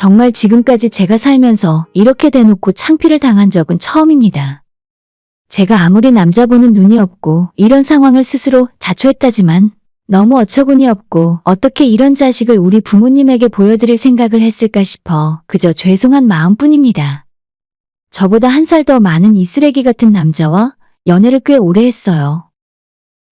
정말 지금까지 제가 살면서 이렇게 대놓고 창피를 당한 적은 처음입니다. 제가 아무리 남자 보는 눈이 없고 이런 상황을 스스로 자초했다지만 너무 어처구니 없고 어떻게 이런 자식을 우리 부모님에게 보여드릴 생각을 했을까 싶어 그저 죄송한 마음뿐입니다. 저보다 한 살 더 많은 이 쓰레기 같은 남자와 연애를 꽤 오래 했어요.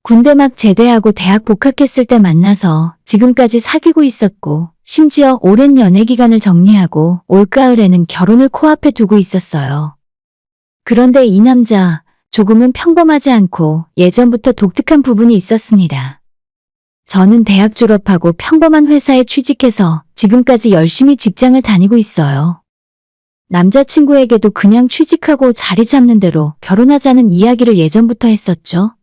군대 막 제대하고 대학 복학했을 때 만나서 지금까지 사귀고 있었고 심지어 오랜 연애 기간을 정리하고 올가을에는 결혼을 코앞에 두고 있었어요. 그런데 이 남자 조금은 평범하지 않고 예전부터 독특한 부분이 있었습니다. 저는 대학 졸업하고 평범한 회사에 취직해서 지금까지 열심히 직장을 다니고 있어요. 남자친구에게도 그냥 취직하고 자리 잡는 대로 결혼하자는 이야기를 예전부터 했었죠.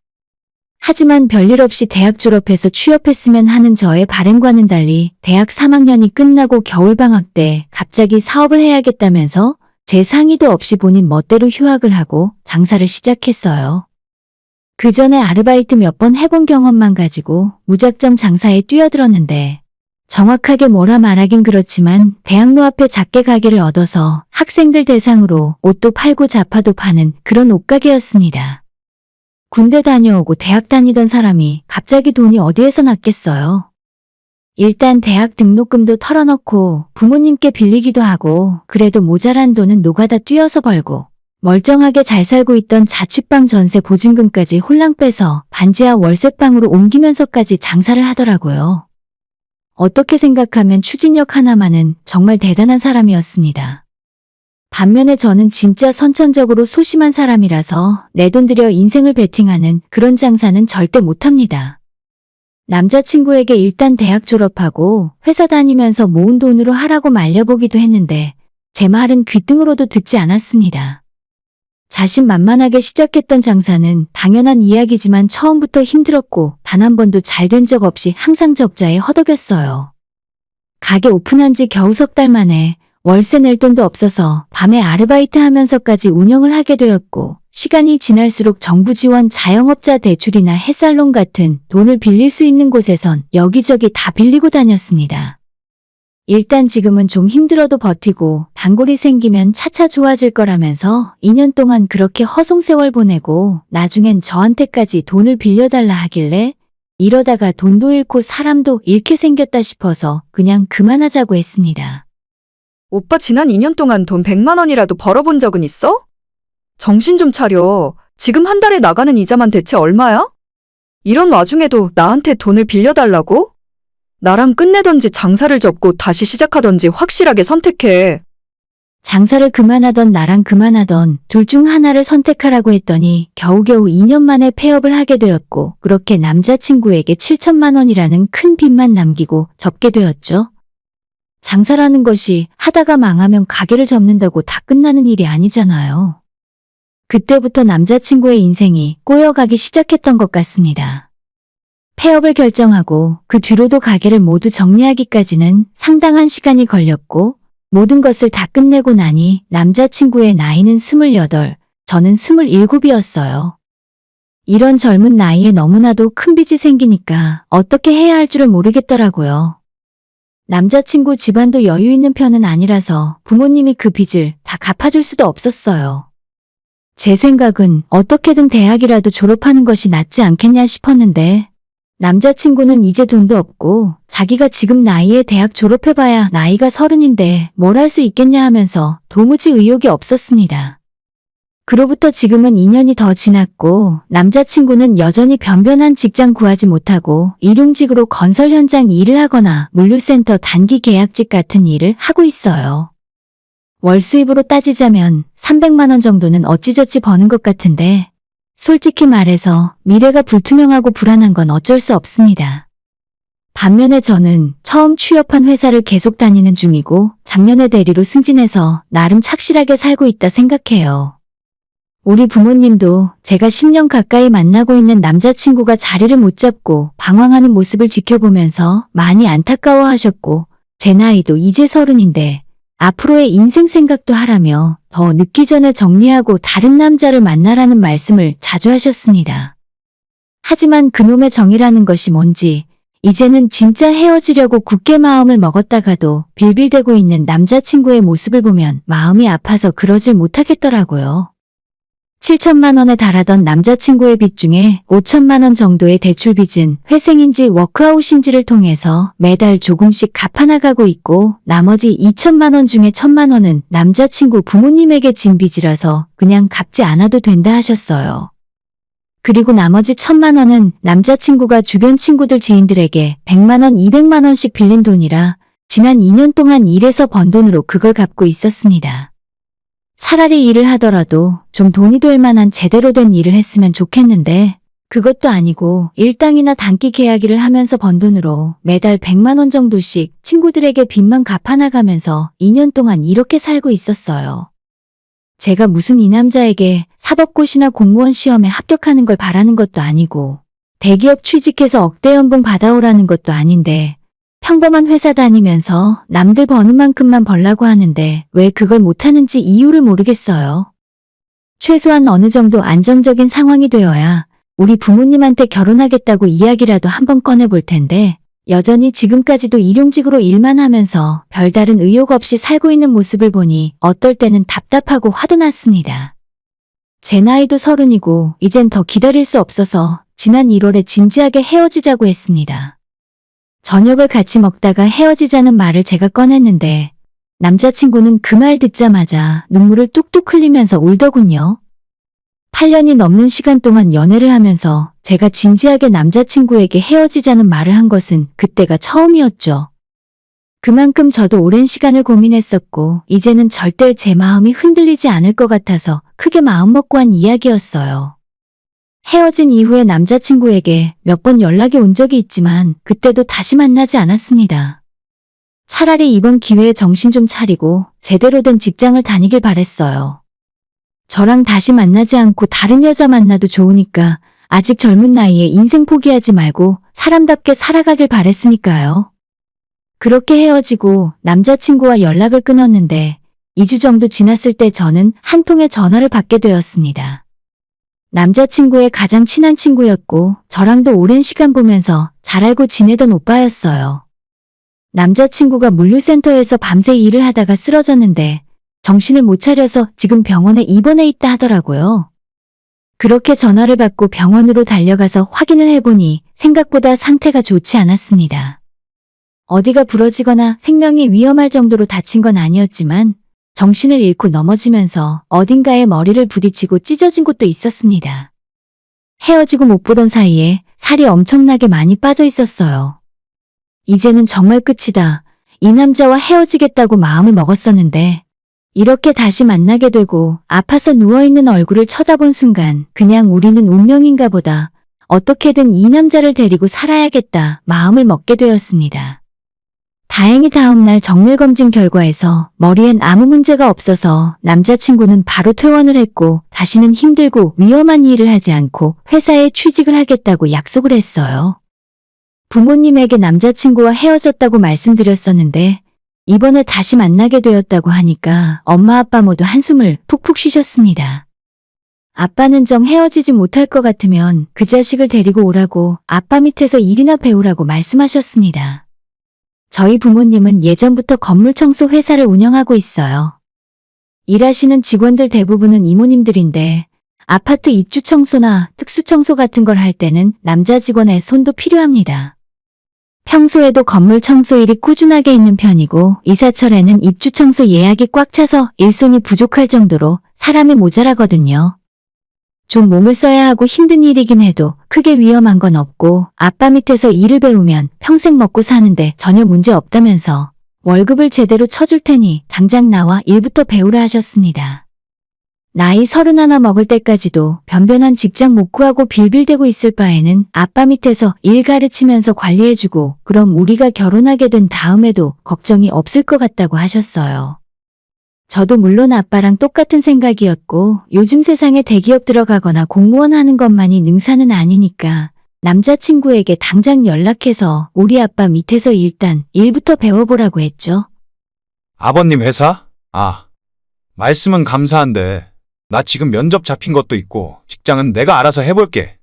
하지만 별일 없이 대학 졸업해서 취업했으면 하는 저의 바람과는 달리 대학 3학년이 끝나고 겨울방학 때 갑자기 사업을 해야겠다면서 제 상의도 없이 본인 멋대로 휴학을 하고 장사를 시작했어요. 그 전에 아르바이트 몇 번 해본 경험만 가지고 무작정 장사에 뛰어들었는데 정확하게 뭐라 말하긴 그렇지만 대학로 앞에 작게 가게를 얻어서 학생들 대상으로 옷도 팔고 자파도 파는 그런 옷가게였습니다. 군대 다녀오고 대학 다니던 사람이 갑자기 돈이 어디에서 났겠어요. 일단 대학 등록금도 털어넣고 부모님께 빌리기도 하고 그래도 모자란 돈은 노가다 뛰어서 벌고 멀쩡하게 잘 살고 있던 자취방 전세 보증금까지 홀랑 빼서 반지하 월세방으로 옮기면서까지 장사를 하더라고요. 어떻게 생각하면 추진력 하나만은 정말 대단한 사람이었습니다. 반면에 저는 진짜 선천적으로 소심한 사람이라서 내 돈 들여 인생을 베팅하는 그런 장사는 절대 못합니다. 남자친구에게 일단 대학 졸업하고 회사 다니면서 모은 돈으로 하라고 말려보기도 했는데 제 말은 귓등으로도 듣지 않았습니다. 자신만만하게 시작했던 장사는 당연한 이야기지만 처음부터 힘들었고 단 한 번도 잘 된 적 없이 항상 적자에 허덕였어요. 가게 오픈한 지 겨우 석 달 만에 월세 낼 돈도 없어서 밤에 아르바이트 하면서까지 운영을 하게 되었고 시간이 지날수록 정부 지원 자영업자 대출이나 햇살론 같은 돈을 빌릴 수 있는 곳에선 여기저기 다 빌리고 다녔습니다. 일단 지금은 좀 힘들어도 버티고 단골이 생기면 차차 좋아질 거라면서 2년 동안 그렇게 허송세월 보내고 나중엔 저한테까지 돈을 빌려달라 하길래 이러다가 돈도 잃고 사람도 잃게 생겼다 싶어서 그냥 그만하자고 했습니다. 오빠 지난 2년 동안 돈 100만 원이라도 벌어본 적은 있어? 정신 좀 차려. 지금 한 달에 나가는 이자만 대체 얼마야? 이런 와중에도 나한테 돈을 빌려달라고? 나랑 끝내던지 장사를 접고 다시 시작하던지 확실하게 선택해. 장사를 그만하던 나랑 그만하던 둘 중 하나를 선택하라고 했더니 겨우겨우 2년 만에 폐업을 하게 되었고 그렇게 남자친구에게 7천만 원이라는 큰 빚만 남기고 접게 되었죠. 장사라는 것이 하다가 망하면 가게를 접는다고 다 끝나는 일이 아니잖아요. 그때부터 남자친구의 인생이 꼬여가기 시작했던 것 같습니다. 폐업을 결정하고 그 뒤로도 가게를 모두 정리하기까지는 상당한 시간이 걸렸고 모든 것을 다 끝내고 나니 남자친구의 나이는 28, 저는 27이었어요. 이런 젊은 나이에 너무나도 큰 빚이 생기니까 어떻게 해야 할 줄을 모르겠더라고요. 남자친구 집안도 여유 있는 편은 아니라서 부모님이 그 빚을 다 갚아줄 수도 없었어요. 제 생각은 어떻게든 대학이라도 졸업하는 것이 낫지 않겠냐 싶었는데 남자친구는 이제 돈도 없고 자기가 지금 나이에 대학 졸업해봐야 나이가 30인데 뭘 할 수 있겠냐 하면서 도무지 의욕이 없었습니다. 그로부터 지금은 2년이 더 지났고 남자친구는 여전히 변변한 직장 구하지 못하고 일용직으로 건설 현장 일을 하거나 물류센터 단기 계약직 같은 일을 하고 있어요. 월 수입으로 따지자면 300만 원 정도는 어찌저찌 버는 것 같은데 솔직히 말해서 미래가 불투명하고 불안한 건 어쩔 수 없습니다. 반면에 저는 처음 취업한 회사를 계속 다니는 중이고 작년에 대리로 승진해서 나름 착실하게 살고 있다 생각해요. 우리 부모님도 제가 10년 가까이 만나고 있는 남자친구가 자리를 못 잡고 방황하는 모습을 지켜보면서 많이 안타까워하셨고 제 나이도 이제 30인데 앞으로의 인생 생각도 하라며 더 늦기 전에 정리하고 다른 남자를 만나라는 말씀을 자주 하셨습니다. 하지만 그놈의 정이라는 것이 뭔지 이제는 진짜 헤어지려고 굳게 마음을 먹었다가도 빌빌대고 있는 남자친구의 모습을 보면 마음이 아파서 그러질 못하겠더라고요. 7천만 원에 달하던 남자친구의 빚 중에 5천만 원 정도의 대출 빚은 회생인지 워크아웃인지를 통해서 매달 조금씩 갚아나가고 있고 나머지 2천만 원 중에 1천만 원은 남자친구 부모님에게 진 빚이라서 그냥 갚지 않아도 된다 하셨어요. 그리고 나머지 1천만 원은 남자친구가 주변 친구들 지인들에게 100만 원, 200만 원씩 빌린 돈이라 지난 2년 동안 일해서 번 돈으로 그걸 갚고 있었습니다. 차라리 일을 하더라도 좀 돈이 될 만한 제대로 된 일을 했으면 좋겠는데 그것도 아니고 일당이나 단기 계약일을 하면서 번 돈으로 매달 100만 원 정도씩 친구들에게 빚만 갚아나가면서 2년 동안 이렇게 살고 있었어요. 제가 무슨 이 남자에게 사법고시나 공무원 시험에 합격하는 걸 바라는 것도 아니고 대기업 취직해서 억대 연봉 받아오라는 것도 아닌데 평범한 회사 다니면서 남들 버는 만큼만 벌라고 하는데 왜 그걸 못하는지 이유를 모르겠어요. 최소한 어느 정도 안정적인 상황이 되어야 우리 부모님한테 결혼하겠다고 이야기라도 한번 꺼내볼 텐데 여전히 지금까지도 일용직으로 일만 하면서 별다른 의욕 없이 살고 있는 모습을 보니 어떨 때는 답답하고 화도 났습니다. 제 나이도 30이고 이젠 더 기다릴 수 없어서 지난 1월에 진지하게 헤어지자고 했습니다. 저녁을 같이 먹다가 헤어지자는 말을 제가 꺼냈는데 남자친구는 그 말 듣자마자 눈물을 뚝뚝 흘리면서 울더군요. 8년이 넘는 시간 동안 연애를 하면서 제가 진지하게 남자친구에게 헤어지자는 말을 한 것은 그때가 처음이었죠. 그만큼 저도 오랜 시간을 고민했었고 이제는 절대 제 마음이 흔들리지 않을 것 같아서 크게 마음먹고 한 이야기였어요. 헤어진 이후에 남자친구에게 몇 번 연락이 온 적이 있지만 그때도 다시 만나지 않았습니다. 차라리 이번 기회에 정신 좀 차리고 제대로 된 직장을 다니길 바랬어요. 저랑 다시 만나지 않고 다른 여자 만나도 좋으니까 아직 젊은 나이에 인생 포기하지 말고 사람답게 살아가길 바랬으니까요. 그렇게 헤어지고 남자친구와 연락을 끊었는데 2주 정도 지났을 때 저는 한 통의 전화를 받게 되었습니다. 남자친구의 가장 친한 친구였고 저랑도 오랜 시간 보면서 잘 알고 지내던 오빠였어요. 남자친구가 물류센터에서 밤새 일을 하다가 쓰러졌는데 정신을 못 차려서 지금 병원에 입원해 있다 하더라고요. 그렇게 전화를 받고 병원으로 달려가서 확인을 해보니 생각보다 상태가 좋지 않았습니다. 어디가 부러지거나 생명이 위험할 정도로 다친 건 아니었지만 정신을 잃고 넘어지면서 어딘가에 머리를 부딪히고 찢어진 곳도 있었습니다. 헤어지고 못 보던 사이에 살이 엄청나게 많이 빠져 있었어요. 이제는 정말 끝이다. 이 남자와 헤어지겠다고 마음을 먹었었는데 이렇게 다시 만나게 되고 아파서 누워있는 얼굴을 쳐다본 순간 그냥 우리는 운명인가 보다. 어떻게든 이 남자를 데리고 살아야겠다 마음을 먹게 되었습니다. 다행히 다음날 정밀검진 결과에서 머리엔 아무 문제가 없어서 남자친구는 바로 퇴원을 했고 다시는 힘들고 위험한 일을 하지 않고 회사에 취직을 하겠다고 약속을 했어요. 부모님에게 남자친구와 헤어졌다고 말씀드렸었는데 이번에 다시 만나게 되었다고 하니까 엄마 아빠 모두 한숨을 푹푹 쉬셨습니다. 아빠는 정 헤어지지 못할 것 같으면 그 자식을 데리고 오라고 아빠 밑에서 일이나 배우라고 말씀하셨습니다. 저희 부모님은 예전부터 건물 청소 회사를 운영하고 있어요. 일하시는 직원들 대부분은 이모님들인데 아파트 입주 청소나 특수 청소 같은 걸 할 때는 남자 직원의 손도 필요합니다. 평소에도 건물 청소일이 꾸준하게 있는 편이고 이사철에는 입주 청소 예약이 꽉 차서 일손이 부족할 정도로 사람이 모자라거든요. 좀 몸을 써야 하고 힘든 일이긴 해도 크게 위험한 건 없고 아빠 밑에서 일을 배우면 평생 먹고 사는데 전혀 문제 없다면서 월급을 제대로 쳐줄 테니 당장 나와 일부터 배우라 하셨습니다. 나이 31 먹을 때까지도 변변한 직장 못 구하고 빌빌대고 있을 바에는 아빠 밑에서 일 가르치면서 관리해주고 그럼 우리가 결혼하게 된 다음에도 걱정이 없을 것 같다고 하셨어요. 저도 물론 아빠랑 똑같은 생각이었고 요즘 세상에 대기업 들어가거나 공무원 하는 것만이 능사는 아니니까 남자친구에게 당장 연락해서 우리 아빠 밑에서 일단 일부터 배워보라고 했죠. 아버님 회사? 말씀은 감사한데 나 지금 면접 잡힌 것도 있고 직장은 내가 알아서 해볼게.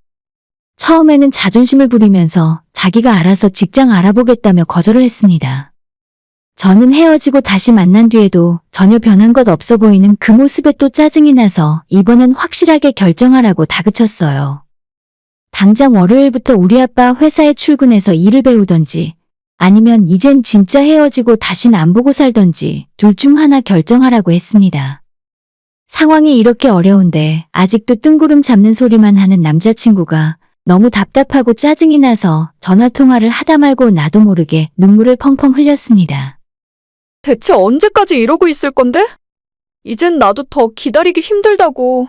처음에는 자존심을 부리면서 자기가 알아서 직장 알아보겠다며 거절을 했습니다. 저는 헤어지고 다시 만난 뒤에도 전혀 변한 것 없어 보이는 그 모습에 또 짜증이 나서 이번엔 확실하게 결정하라고 다그쳤어요. 당장 월요일부터 우리 아빠 회사에 출근해서 일을 배우던지 아니면 이젠 진짜 헤어지고 다신 안 보고 살던지 둘 중 하나 결정하라고 했습니다. 상황이 이렇게 어려운데 아직도 뜬구름 잡는 소리만 하는 남자친구가 너무 답답하고 짜증이 나서 전화통화를 하다 말고 나도 모르게 눈물을 펑펑 흘렸습니다. 대체 언제까지 이러고 있을 건데? 이젠 나도 더 기다리기 힘들다고.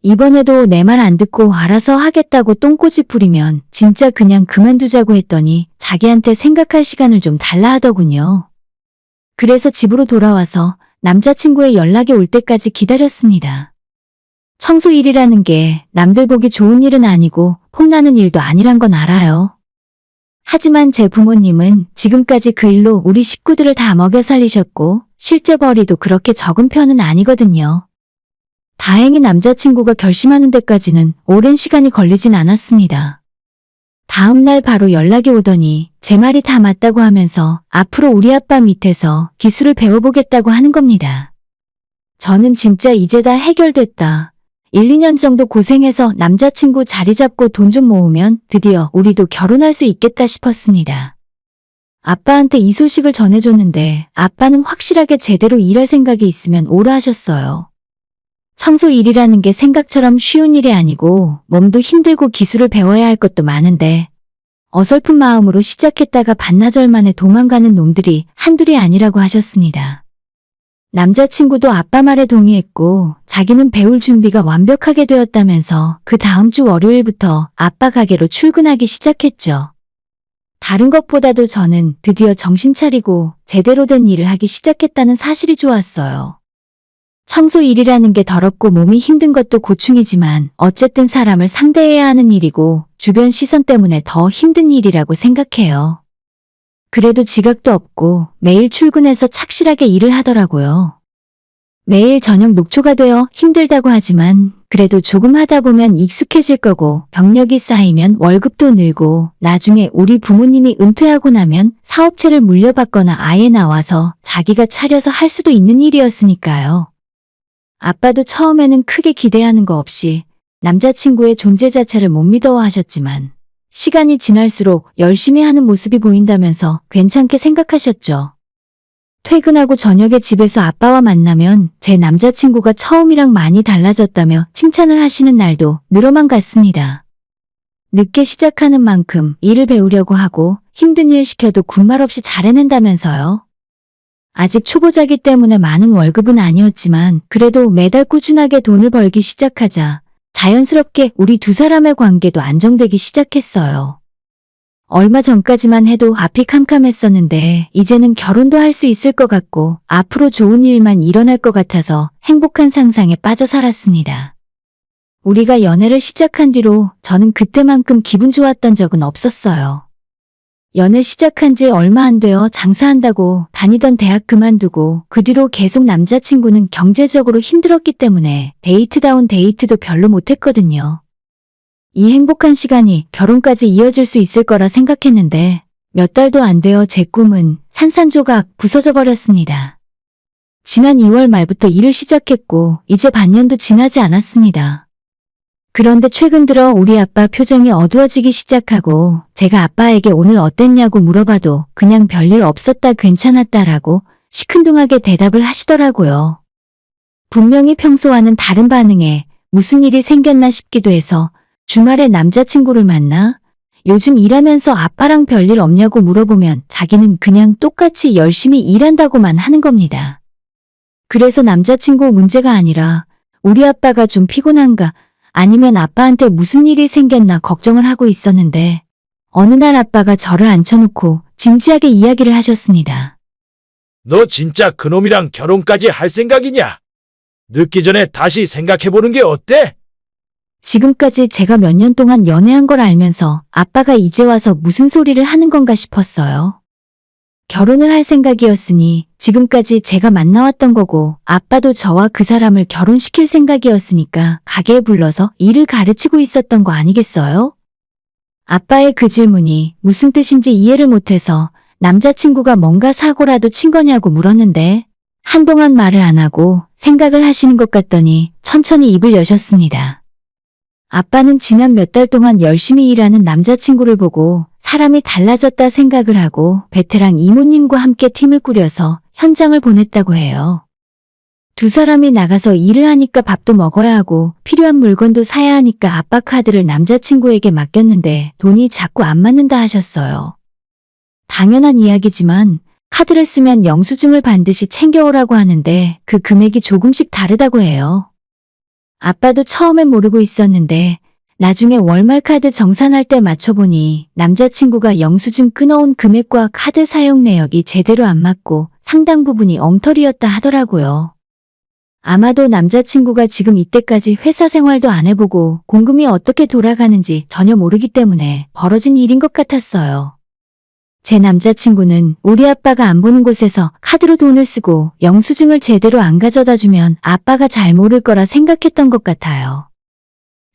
이번에도 내 말 안 듣고 알아서 하겠다고 똥꼬집 부리면 진짜 그냥 그만두자고 했더니 자기한테 생각할 시간을 좀 달라 하더군요. 그래서 집으로 돌아와서 남자친구의 연락이 올 때까지 기다렸습니다. 청소 일이라는 게 남들 보기 좋은 일은 아니고 폼나는 일도 아니란 건 알아요. 하지만 제 부모님은 지금까지 그 일로 우리 식구들을 다 먹여 살리셨고 실제 벌이도 그렇게 적은 편은 아니거든요. 다행히 남자친구가 결심하는 데까지는 오랜 시간이 걸리진 않았습니다. 다음 날 바로 연락이 오더니 제 말이 다 맞다고 하면서 앞으로 우리 아빠 밑에서 기술을 배워보겠다고 하는 겁니다. 저는 진짜 이제 다 해결됐다. 1, 2년 정도 고생해서 남자친구 자리 잡고 돈 좀 모으면 드디어 우리도 결혼할 수 있겠다 싶었습니다. 아빠한테 이 소식을 전해줬는데 아빠는 확실하게 제대로 일할 생각이 있으면 오라 하셨어요. 청소 일이라는 게 생각처럼 쉬운 일이 아니고 몸도 힘들고 기술을 배워야 할 것도 많은데 어설픈 마음으로 시작했다가 반나절 만에 도망가는 놈들이 한둘이 아니라고 하셨습니다. 남자친구도 아빠 말에 동의했고 자기는 배울 준비가 완벽하게 되었다면서 그 다음 주 월요일부터 아빠 가게로 출근하기 시작했죠. 다른 것보다도 저는 드디어 정신 차리고 제대로 된 일을 하기 시작했다는 사실이 좋았어요. 청소 일이라는 게 더럽고 몸이 힘든 것도 고충이지만 어쨌든 사람을 상대해야 하는 일이고 주변 시선 때문에 더 힘든 일이라고 생각해요. 그래도 지각도 없고 매일 출근해서 착실하게 일을 하더라고요. 매일 저녁 녹초가 되어 힘들다고 하지만 그래도 조금 하다 보면 익숙해질 거고 경력이 쌓이면 월급도 늘고 나중에 우리 부모님이 은퇴하고 나면 사업체를 물려받거나 아예 나와서 자기가 차려서 할 수도 있는 일이었으니까요. 아빠도 처음에는 크게 기대하는 거 없이 남자친구의 존재 자체를 못 믿어하셨지만 시간이 지날수록 열심히 하는 모습이 보인다면서 괜찮게 생각하셨죠. 퇴근하고 저녁에 집에서 아빠와 만나면 제 남자친구가 처음이랑 많이 달라졌다며 칭찬을 하시는 날도 늘어만 갔습니다. 늦게 시작하는 만큼 일을 배우려고 하고 힘든 일 시켜도 군말 없이 잘해낸다면서요. 아직 초보자기 때문에 많은 월급은 아니었지만 그래도 매달 꾸준하게 돈을 벌기 시작하자 자연스럽게 우리 두 사람의 관계도 안정되기 시작했어요. 얼마 전까지만 해도 앞이 캄캄했었는데 이제는 결혼도 할 수 있을 것 같고 앞으로 좋은 일만 일어날 것 같아서 행복한 상상에 빠져 살았습니다. 우리가 연애를 시작한 뒤로 저는 그때만큼 기분 좋았던 적은 없었어요. 연애 시작한 지 얼마 안 되어 장사한다고 다니던 대학 그만두고 그 뒤로 계속 남자친구는 경제적으로 힘들었기 때문에 데이트다운 데이트도 별로 못했거든요. 이 행복한 시간이 결혼까지 이어질 수 있을 거라 생각했는데 몇 달도 안 되어 제 꿈은 산산조각 부서져 버렸습니다. 지난 2월 말부터 일을 시작했고 이제 반년도 지나지 않았습니다. 그런데 최근 들어 우리 아빠 표정이 어두워지기 시작하고 제가 아빠에게 오늘 어땠냐고 물어봐도 그냥 별일 없었다 괜찮았다라고 시큰둥하게 대답을 하시더라고요. 분명히 평소와는 다른 반응에 무슨 일이 생겼나 싶기도 해서 주말에 남자친구를 만나 요즘 일하면서 아빠랑 별일 없냐고 물어보면 자기는 그냥 똑같이 열심히 일한다고만 하는 겁니다. 그래서 남자친구 문제가 아니라 우리 아빠가 좀 피곤한가 아니면 아빠한테 무슨 일이 생겼나 걱정을 하고 있었는데 어느 날 아빠가 저를 앉혀놓고 진지하게 이야기를 하셨습니다. 너 진짜 그놈이랑 결혼까지 할 생각이냐? 늦기 전에 다시 생각해보는 게 어때? 지금까지 제가 몇 년 동안 연애한 걸 알면서 아빠가 이제 와서 무슨 소리를 하는 건가 싶었어요. 결혼을 할 생각이었으니 지금까지 제가 만나왔던 거고 아빠도 저와 그 사람을 결혼시킬 생각이었으니까 가게에 불러서 일을 가르치고 있었던 거 아니겠어요? 아빠의 그 질문이 무슨 뜻인지 이해를 못해서 남자친구가 뭔가 사고라도 친 거냐고 물었는데 한동안 말을 안 하고 생각을 하시는 것 같더니 천천히 입을 여셨습니다. 아빠는 지난 몇 달 동안 열심히 일하는 남자친구를 보고 사람이 달라졌다 생각을 하고 베테랑 이모님과 함께 팀을 꾸려서 현장을 보냈다고 해요. 두 사람이 나가서 일을 하니까 밥도 먹어야 하고 필요한 물건도 사야 하니까 아빠 카드를 남자친구에게 맡겼는데 돈이 자꾸 안 맞는다 하셨어요. 당연한 이야기지만 카드를 쓰면 영수증을 반드시 챙겨오라고 하는데 그 금액이 조금씩 다르다고 해요. 아빠도 처음엔 모르고 있었는데 나중에 월말 카드 정산할 때 맞춰보니 남자친구가 영수증 끊어온 금액과 카드 사용 내역이 제대로 안 맞고 상당 부분이 엉터리였다 하더라고요. 아마도 남자친구가 지금 이때까지 회사 생활도 안 해보고 공금이 어떻게 돌아가는지 전혀 모르기 때문에 벌어진 일인 것 같았어요. 제 남자친구는 우리 아빠가 안 보는 곳에서 카드로 돈을 쓰고 영수증을 제대로 안 가져다 주면 아빠가 잘 모를 거라 생각했던 것 같아요.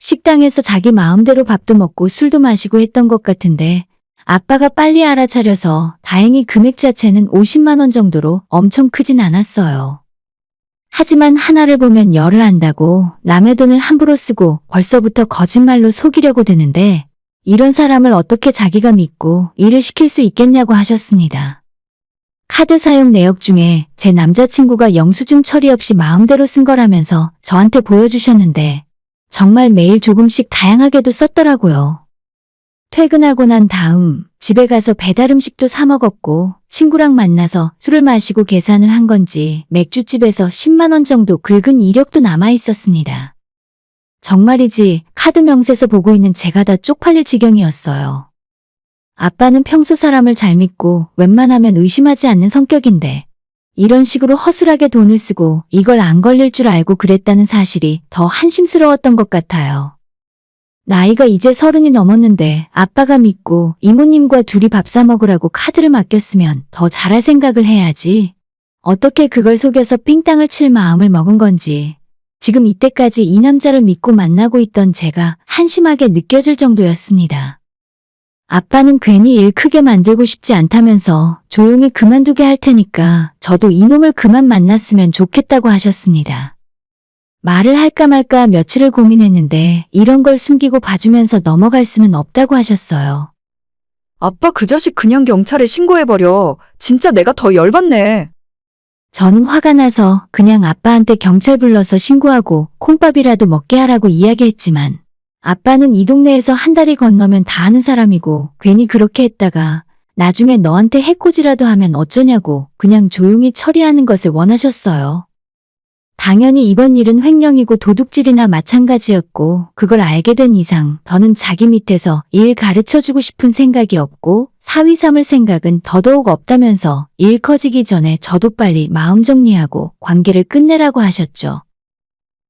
식당에서 자기 마음대로 밥도 먹고 술도 마시고 했던 것 같은데 아빠가 빨리 알아차려서 다행히 금액 자체는 50만 원 정도로 엄청 크진 않았어요. 하지만 하나를 보면 열을 안다고 남의 돈을 함부로 쓰고 벌써부터 거짓말로 속이려고 드는데 이런 사람을 어떻게 자기가 믿고 일을 시킬 수 있겠냐고 하셨습니다. 카드 사용 내역 중에 제 남자친구가 영수증 처리 없이 마음대로 쓴 거라면서 저한테 보여주셨는데 정말 매일 조금씩 다양하게도 썼더라고요. 퇴근하고 난 다음 집에 가서 배달 음식도 사 먹었고 친구랑 만나서 술을 마시고 계산을 한 건지 맥주집에서 10만 원 정도 긁은 이력도 남아 있었습니다. 정말이지 카드 명세서 보고 있는 제가 다 쪽팔릴 지경이었어요. 아빠는 평소 사람을 잘 믿고 웬만하면 의심하지 않는 성격인데 이런 식으로 허술하게 돈을 쓰고 이걸 안 걸릴 줄 알고 그랬다는 사실이 더 한심스러웠던 것 같아요. 나이가 이제 30이 넘었는데 아빠가 믿고 이모님과 둘이 밥 사 먹으라고 카드를 맡겼으면 더 잘할 생각을 해야지. 어떻게 그걸 속여서 삥땅을 칠 마음을 먹은 건지 지금 이때까지 이 남자를 믿고 만나고 있던 제가 한심하게 느껴질 정도였습니다. 아빠는 괜히 일 크게 만들고 싶지 않다면서 조용히 그만두게 할 테니까 저도 이놈을 그만 만났으면 좋겠다고 하셨습니다. 말을 할까 말까 며칠을 고민했는데 이런 걸 숨기고 봐주면서 넘어갈 수는 없다고 하셨어요. 아빠 그 자식 그냥 경찰에 신고해버려. 진짜 내가 더 열받네. 저는 화가 나서 그냥 아빠한테 경찰 불러서 신고하고 콩밥이라도 먹게 하라고 이야기했지만 아빠는 이 동네에서 한 달이 건너면 다 아는 사람이고 괜히 그렇게 했다가 나중에 너한테 해코지라도 하면 어쩌냐고 그냥 조용히 처리하는 것을 원하셨어요. 당연히 이번 일은 횡령이고 도둑질이나 마찬가지였고 그걸 알게 된 이상 더는 자기 밑에서 일 가르쳐주고 싶은 생각이 없고 사위 삼을 생각은 더더욱 없다면서 일 커지기 전에 저도 빨리 마음 정리하고 관계를 끝내라고 하셨죠.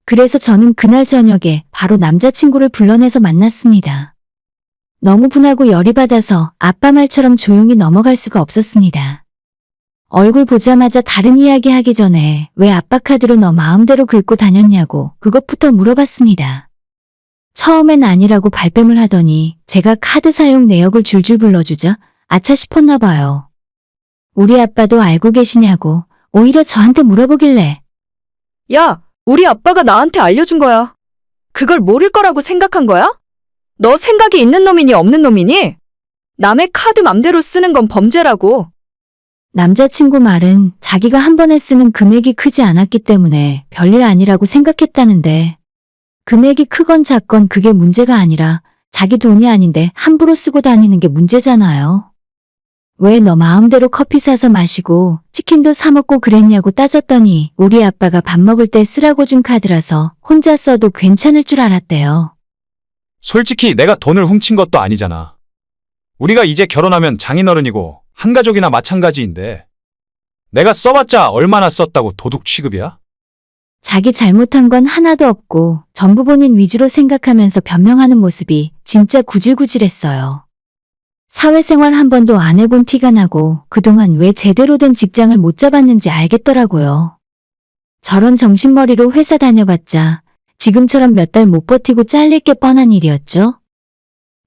그래서 저는 그날 저녁에 바로 남자친구를 불러내서 만났습니다. 너무 분하고 열이 받아서 아빠 말처럼 조용히 넘어갈 수가 없었습니다. 얼굴 보자마자 다른 이야기 하기 전에 왜 아빠 카드로 너 마음대로 긁고 다녔냐고 그것부터 물어봤습니다. 처음엔 아니라고 발뺌을 하더니 제가 카드 사용 내역을 줄줄 불러주자 아차 싶었나 봐요. 우리 아빠도 알고 계시냐고 오히려 저한테 물어보길래 야, 우리 아빠가 나한테 알려준 거야. 그걸 모를 거라고 생각한 거야? 너 생각이 있는 놈이니 없는 놈이니? 남의 카드 맘대로 쓰는 건 범죄라고. 남자친구 말은 자기가 한 번에 쓰는 금액이 크지 않았기 때문에 별일 아니라고 생각했다는데 금액이 크건 작건 그게 문제가 아니라 자기 돈이 아닌데 함부로 쓰고 다니는 게 문제잖아요. 왜 너 마음대로 커피 사서 마시고 치킨도 사 먹고 그랬냐고 따졌더니 우리 아빠가 밥 먹을 때 쓰라고 준 카드라서 혼자 써도 괜찮을 줄 알았대요. 솔직히 내가 돈을 훔친 것도 아니잖아. 우리가 이제 결혼하면 장인어른이고 한 가족이나 마찬가지인데 내가 써봤자 얼마나 썼다고 도둑 취급이야? 자기 잘못한 건 하나도 없고 전부 본인 위주로 생각하면서 변명하는 모습이 진짜 구질구질했어요. 사회생활 한 번도 안 해본 티가 나고 그동안 왜 제대로 된 직장을 못 잡았는지 알겠더라고요. 저런 정신머리로 회사 다녀봤자 지금처럼 몇 달 못 버티고 잘릴 게 뻔한 일이었죠.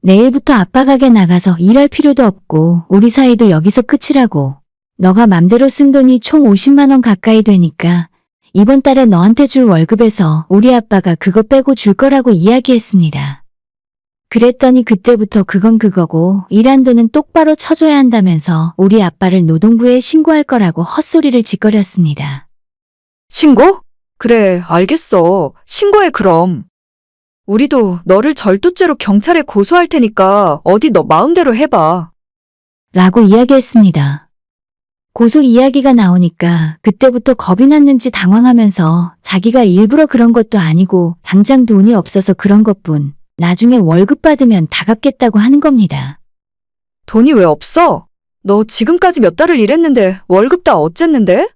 내일부터 아빠 가게 나가서 일할 필요도 없고 우리 사이도 여기서 끝이라고. 너가 맘대로 쓴 돈이 총 50만 원 가까이 되니까 이번 달에 너한테 줄 월급에서 우리 아빠가 그거 빼고 줄 거라고 이야기했습니다. 그랬더니 그때부터 그건 그거고 일한 돈은 똑바로 쳐줘야 한다면서 우리 아빠를 노동부에 신고할 거라고 헛소리를 짓거렸습니다. 신고? 그래, 알겠어. 신고해, 그럼. 우리도 너를 절도죄로 경찰에 고소할 테니까 어디 너 마음대로 해봐. 라고 이야기했습니다. 고소 이야기가 나오니까 그때부터 겁이 났는지 당황하면서 자기가 일부러 그런 것도 아니고 당장 돈이 없어서 그런 것뿐 나중에 월급 받으면 다 갚겠다고 하는 겁니다. 돈이 왜 없어? 너 지금까지 몇 달을 일했는데 월급 다 어쨌는데?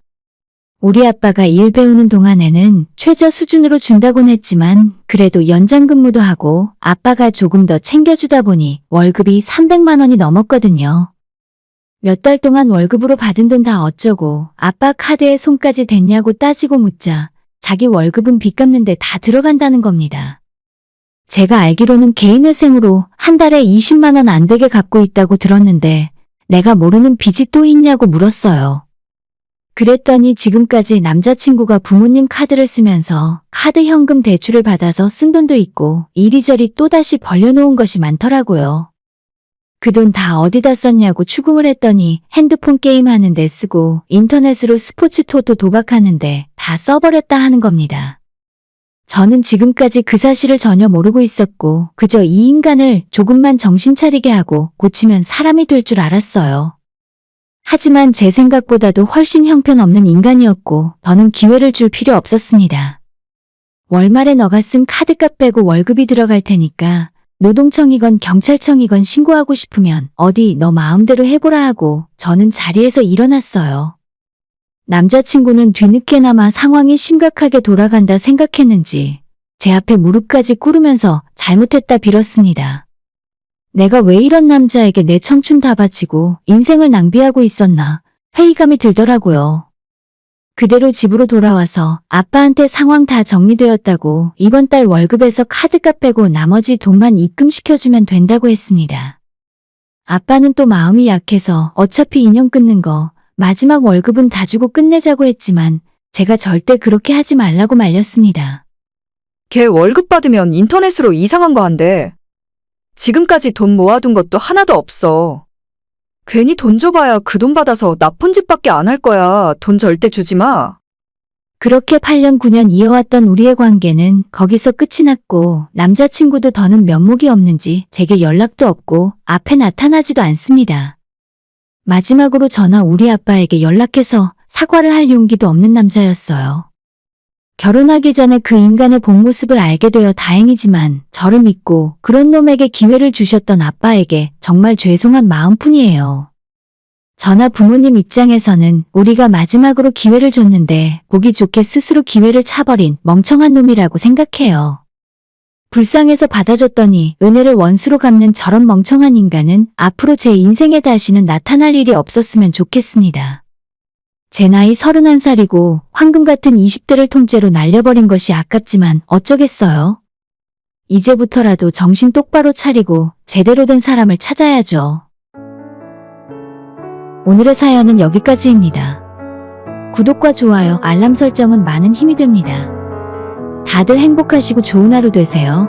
우리 아빠가 일 배우는 동안에는 최저 수준으로 준다곤 했지만 그래도 연장 근무도 하고 아빠가 조금 더 챙겨주다 보니 월급이 300만 원이 넘었거든요. 몇 달 동안 월급으로 받은 돈 다 어쩌고 아빠 카드에 손까지 댔냐고 따지고 묻자 자기 월급은 빚 갚는데 다 들어간다는 겁니다. 제가 알기로는 개인회생으로 한 달에 20만 원 안 되게 갚고 있다고 들었는데 내가 모르는 빚이 또 있냐고 물었어요. 그랬더니 지금까지 남자친구가 부모님 카드를 쓰면서 카드 현금 대출을 받아서 쓴 돈도 있고 이리저리 또다시 벌려놓은 것이 많더라고요. 그 돈 다 어디다 썼냐고 추궁을 했더니 핸드폰 게임 하는데 쓰고 인터넷으로 스포츠 토토 도박하는데 다 써버렸다 하는 겁니다. 저는 지금까지 그 사실을 전혀 모르고 있었고 그저 이 인간을 조금만 정신 차리게 하고 고치면 사람이 될 줄 알았어요. 하지만 제 생각보다도 훨씬 형편없는 인간이었고 더는 기회를 줄 필요 없었습니다. 월말에 너가 쓴 카드값 빼고 월급이 들어갈 테니까 노동청이건 경찰청이건 신고하고 싶으면 어디 너 마음대로 해보라 하고 저는 자리에서 일어났어요. 남자친구는 뒤늦게나마 상황이 심각하게 돌아간다 생각했는지 제 앞에 무릎까지 꿇으면서 잘못했다 빌었습니다. 내가 왜 이런 남자에게 내 청춘 다 바치고 인생을 낭비하고 있었나 회의감이 들더라고요. 그대로 집으로 돌아와서 아빠한테 상황 다 정리되었다고 이번 달 월급에서 카드값 빼고 나머지 돈만 입금시켜주면 된다고 했습니다. 아빠는 또 마음이 약해서 어차피 인연 끊는 거 마지막 월급은 다 주고 끝내자고 했지만 제가 절대 그렇게 하지 말라고 말렸습니다. 걔 월급 받으면 인터넷으로 이상한 거 한대. 지금까지 돈 모아둔 것도 하나도 없어. 괜히 돈 줘봐야 그 돈 받아서 나쁜 짓밖에 안 할 거야. 돈 절대 주지 마. 그렇게 8년 9년 이어왔던 우리의 관계는 거기서 끝이 났고 남자친구도 더는 면목이 없는지 제게 연락도 없고 앞에 나타나지도 않습니다. 마지막으로 전화 우리 아빠에게 연락해서 사과를 할 용기도 없는 남자였어요. 결혼하기 전에 그 인간의 본 모습을 알게 되어 다행이지만 저를 믿고 그런 놈에게 기회를 주셨던 아빠에게 정말 죄송한 마음뿐이에요. 저나 부모님 입장에서는 우리가 마지막으로 기회를 줬는데 보기 좋게 스스로 기회를 차버린 멍청한 놈이라고 생각해요. 불쌍해서 받아줬더니 은혜를 원수로 갚는 저런 멍청한 인간은 앞으로 제 인생에 다시는 나타날 일이 없었으면 좋겠습니다. 제 나이 31살이고 황금 같은 20대를 통째로 날려버린 것이 아깝지만 어쩌겠어요. 이제부터라도 정신 똑바로 차리고 제대로 된 사람을 찾아야죠. 오늘의 사연은 여기까지입니다. 구독과 좋아요, 알람 설정은 많은 힘이 됩니다. 다들 행복하시고 좋은 하루 되세요.